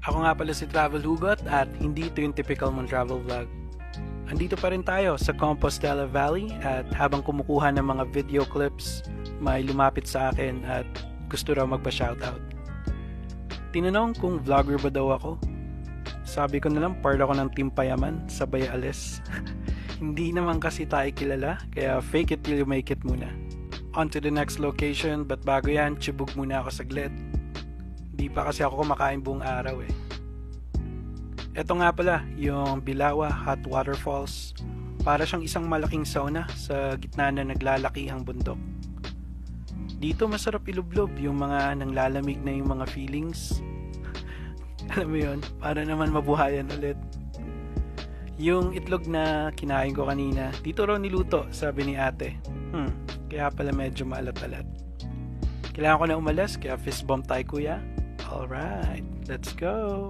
Ako nga pala si Travel Hugot at hindi ito yung typical mong travel vlog. Andito pa rin tayo sa Compostela Valley at habang kumukuha ng mga video clips, may lumapit sa akin at gusto raw magpa-shoutout. Tinanong kung vlogger ba daw ako. Sabi ko na lang part ako ng Team Payaman, sabay alis. Hindi naman kasi tayo kilala, kaya fake it till you make it muna. On to the next location, but bago yan, tsibog muna ako saglit. Di pa kasi ako kumakain buong araw eh. Ito nga pala, yung Bilawa Hot Waterfalls. Para siyang isang malaking sauna sa gitna na naglalaki ang bundok. Dito masarap ilublob yung mga nanglalamig na yung mga feelings. Alam mo yun, para naman mabuhayan ulit. Yung itlog na kinain ko kanina, dito raw niluto, sabi ni ate. Kaya pala medyo maalat-alat. Kailangan ko na umalis, kaya fist bump tayo kuya. Alright, let's go!